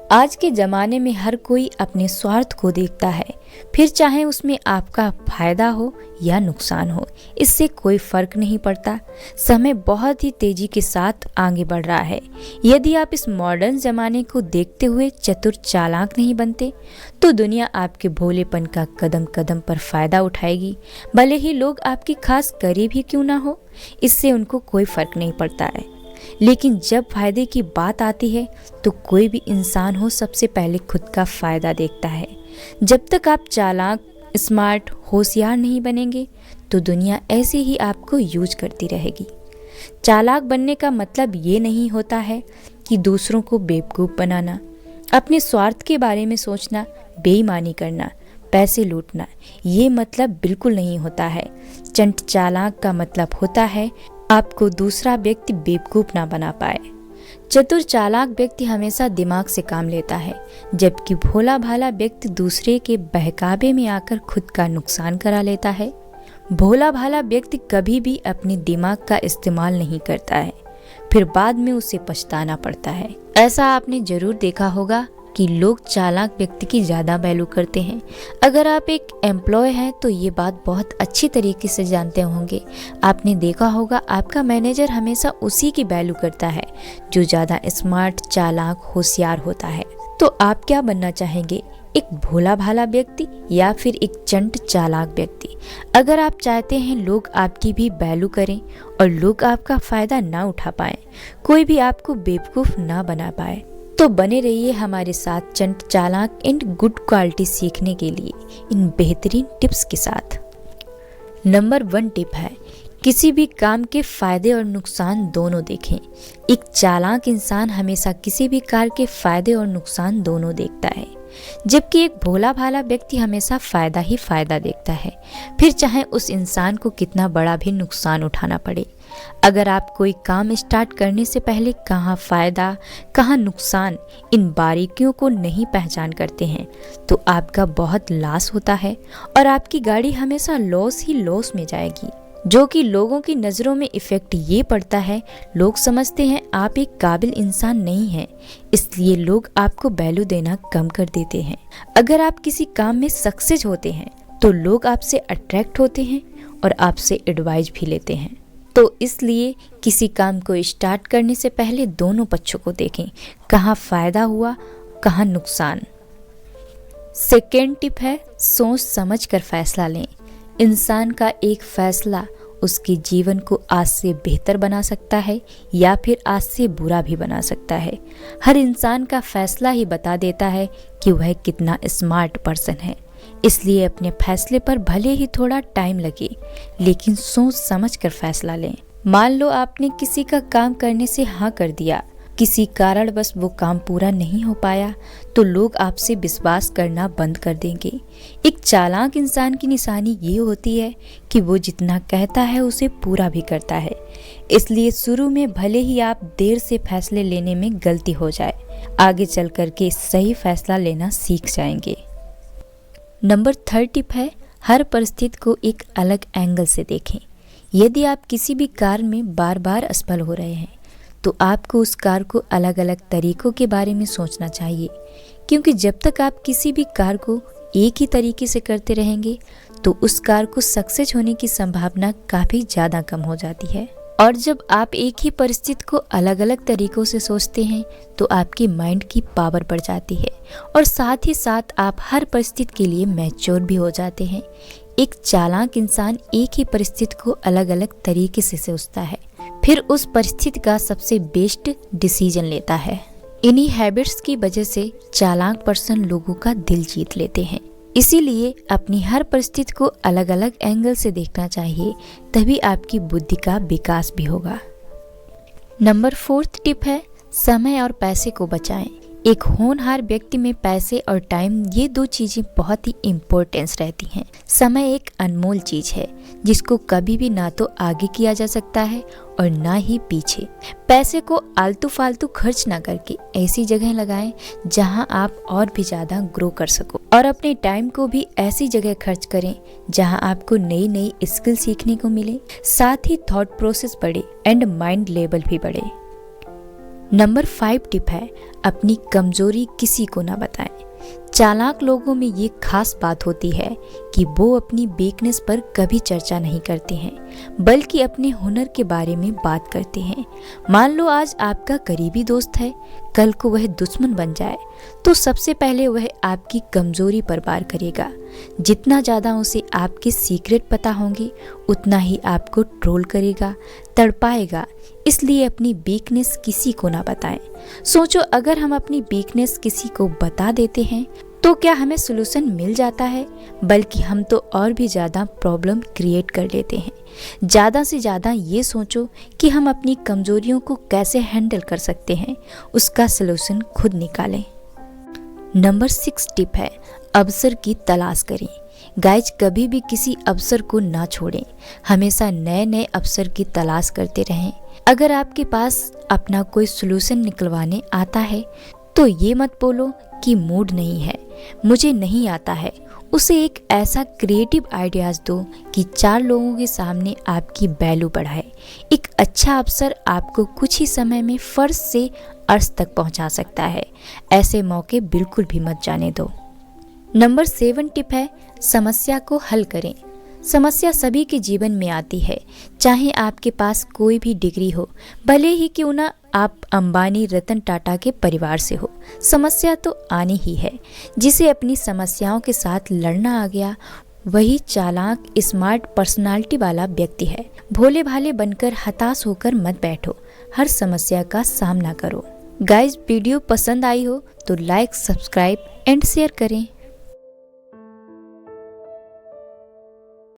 आज के ज़माने में हर कोई अपने स्वार्थ को देखता है, फिर चाहे उसमें आपका फायदा हो या नुकसान हो, इससे कोई फर्क नहीं पड़ता। समय बहुत ही तेजी के साथ आगे बढ़ रहा है। यदि आप इस मॉडर्न ज़माने को देखते हुए चतुर चालाक नहीं बनते, तो दुनिया आपके भोलेपन का कदम कदम पर फायदा उठाएगी। भले ही लोग आपके खास करीब ही क्यों ना हो, इससे उनको कोई फर्क नहीं पड़ता है। लेकिन जब फायदे की बात आती है तो कोई भी इंसान हो, सबसे पहले खुद का फायदा देखता है। जब तक आप चालाक, स्मार्ट, होशियार नहीं बनेंगे तो दुनिया ऐसे ही आपको यूज करती रहेगी। चालाक बनने का मतलब ये नहीं होता है कि दूसरों को बेवकूफ़ बनाना, अपने स्वार्थ के बारे में सोचना, बेईमानी करना, पैसे लूटना, ये मतलब बिल्कुल नहीं होता है। चंट चालाक का मतलब होता है आपको दूसरा व्यक्ति बेवकूफ़ ना बना पाए। चतुर चालाक व्यक्ति हमेशा दिमाग से काम लेता है, जबकि भोला भाला व्यक्ति दूसरे के बहकावे में आकर खुद का नुकसान करा लेता है। भोला भाला व्यक्ति कभी भी अपने दिमाग का इस्तेमाल नहीं करता है, फिर बाद में उसे पछताना पड़ता है। ऐसा आपने जरूर देखा होगा कि लोग चालाक व्यक्ति की ज़्यादा वैल्यू करते हैं। अगर आप एक एम्प्लॉय हैं तो ये बात बहुत अच्छी तरीके से जानते होंगे। आपने देखा होगा आपका मैनेजर हमेशा उसी की वैल्यू करता है जो ज़्यादा स्मार्ट, चालाक, होशियार होता है। तो आप क्या बनना चाहेंगे, एक भोला भाला व्यक्ति या फिर एक चंट चालाक व्यक्ति? अगर आप चाहते हैं लोग आपकी भी वैल्यू करें और लोग आपका फ़ायदा ना उठा पाएँ, कोई भी आपको बेवकूफ़ ना बना पाए, तो बने रहिए हमारे साथ चंट चालाक एंड गुड क्वालिटी सीखने के लिए इन बेहतरीन टिप्स के साथ। नंबर 1 टिप है, किसी भी काम के फायदे और नुकसान दोनों देखें। एक चालाक इंसान हमेशा किसी भी कार्य के फायदे और नुकसान दोनों देखता है, जबकि एक भोला भाला व्यक्ति हमेशा फायदा ही फायदा देखता है, फिर चाहे उस इंसान को कितना बड़ा भी नुकसान उठाना पड़े। अगर आप कोई काम स्टार्ट करने से पहले कहाँ फायदा कहाँ नुकसान, इन बारीकियों को नहीं पहचान करते हैं तो आपका बहुत लॉस होता है और आपकी गाड़ी हमेशा लॉस ही लॉस में जाएगी, जो कि लोगों की नज़रों में इफ़ेक्ट ये पड़ता है, लोग समझते हैं आप एक काबिल इंसान नहीं हैं, इसलिए लोग आपको वैल्यू देना कम कर देते हैं। अगर आप किसी काम में सक्सेस होते हैं तो लोग आपसे अट्रैक्ट होते हैं और आपसे एडवाइस भी लेते हैं। तो इसलिए किसी काम को स्टार्ट करने से पहले दोनों पक्षों को देखें, कहाँ फ़ायदा हुआ कहाँ नुकसान। सेकेंड टिप है, सोच समझ कर फैसला लें। इंसान का एक फैसला उसके जीवन को आज से बेहतर बना सकता है या फिर आज से बुरा भी बना सकता है। हर इंसान का फैसला ही बता देता है कि वह कितना स्मार्ट पर्सन है। इसलिए अपने फैसले पर भले ही थोड़ा टाइम लगे, लेकिन सोच समझ कर फैसला लें। मान लो आपने किसी का काम करने से हाँ कर दिया, किसी कारण बस वो काम पूरा नहीं हो पाया, तो लोग आपसे विश्वास करना बंद कर देंगे। एक चालाक इंसान की निशानी ये होती है कि वो जितना कहता है उसे पूरा भी करता है। इसलिए शुरू में भले ही आप देर से फैसले लेने में गलती हो जाए, आगे चल कर के सही फैसला लेना सीख जाएंगे। नंबर 3 टिप है, हर परिस्थिति को एक अलग एंगल से देखें। यदि आप किसी भी कार्य में बार बार असफल हो रहे हैं तो आपको उस कार्य को अलग अलग तरीकों के बारे में सोचना चाहिए, क्योंकि जब तक आप किसी भी कार्य को एक ही तरीके से करते रहेंगे तो उस कार्य को सक्सेस होने की संभावना काफ़ी ज़्यादा कम हो जाती है। और जब आप एक ही परिस्थिति को अलग अलग तरीकों से सोचते हैं तो आपके माइंड की पावर बढ़ जाती है और साथ ही साथ आप हर परिस्थिति के लिए मैच्योर भी हो जाते हैं। एक चालाक इंसान एक ही परिस्थिति को अलग अलग तरीके से सोचता है, फिर उस परिस्थिति का सबसे बेस्ट डिसीजन लेता है। इन्हीं हैबिट्स की वजह से चालाक पर्सन लोगों का दिल जीत लेते हैं। इसीलिए अपनी हर परिस्थिति को अलग अलग एंगल से देखना चाहिए, तभी आपकी बुद्धि का विकास भी होगा। नंबर 4 टिप है, समय और पैसे को बचाएं। एक होनहार व्यक्ति में पैसे और टाइम, ये 2 चीजें बहुत ही इम्पोर्टेंस रहती हैं। समय एक अनमोल चीज है जिसको कभी भी ना तो आगे किया जा सकता है और ना ही पीछे। पैसे को आलतू फालतू खर्च ना करके ऐसी जगह लगाएं जहां आप और भी ज्यादा ग्रो कर सको, और अपने टाइम को भी ऐसी जगह खर्च करें जहां आपको नई नई स्किल सीखने को मिले, साथ ही थॉट प्रोसेस बढ़े एंड माइंड लेवल भी बढ़े। नंबर 5 टिप है, अपनी कमजोरी किसी को ना बताएं। चालाक लोगों में ये खास बात होती है कि वो अपनी वीकनेस पर कभी चर्चा नहीं करते हैं, बल्कि अपने हुनर के बारे में बात करते हैं। मान लो आज आपका करीबी दोस्त है, कल को वह दुश्मन बन जाए तो सबसे पहले वह आपकी कमजोरी पर वार करेगा। जितना ज़्यादा उसे आपके सीक्रेट पता होंगे, उतना ही आपको ट्रोल करेगा, तड़पाएगा। इसलिए अपनी वीकनेस किसी को ना बताएं। सोचो, अगर हम अपनी वीकनेस किसी को बता देते हैं तो क्या हमें सलूशन मिल जाता है, बल्कि हम तो और भी ज़्यादा प्रॉब्लम क्रिएट कर लेते हैं। ज़्यादा से ज़्यादा ये सोचो कि हम अपनी कमजोरियों को कैसे हैंडल कर सकते हैं, उसका सलूशन खुद निकालें। नंबर 6 टिप है, अवसर की तलाश करें। गाइज, कभी भी किसी अवसर को ना छोड़ें, हमेशा नए नए अवसर की तलाश करते रहें। अगर आपके पास अपना कोई सलूशन निकलवाने आता है तो ये मत बोलो कि मूड नहीं है, मुझे नहीं आता है। उसे एक ऐसा क्रिएटिव आइडियाज़ दो कि 4 लोगों के सामने आपकी वैल्यू बढ़ाए। एक अच्छा अवसर आपको कुछ ही समय में फर्श से अर्श तक पहुंचा सकता है। ऐसे मौके बिल्कुल भी मत जाने दो। नंबर 7 टिप है, समस्या को हल करें। समस्या सभी के जीवन में आती है, चाहे आपके पास कोई भी डिग्री हो, भले ही क्यों ना आप अंबानी रतन टाटा के परिवार से हो। समस्या तो आनी ही है। जिसे अपनी समस्याओं के साथ लड़ना आ गया, वही चालाक स्मार्ट पर्सनालिटी वाला व्यक्ति है। भोले भाले बनकर हताश होकर मत बैठो, हर समस्या का सामना करो। गाइस, वीडियो पसंद आई हो तो लाइक, सब्सक्राइब एंड शेयर करें।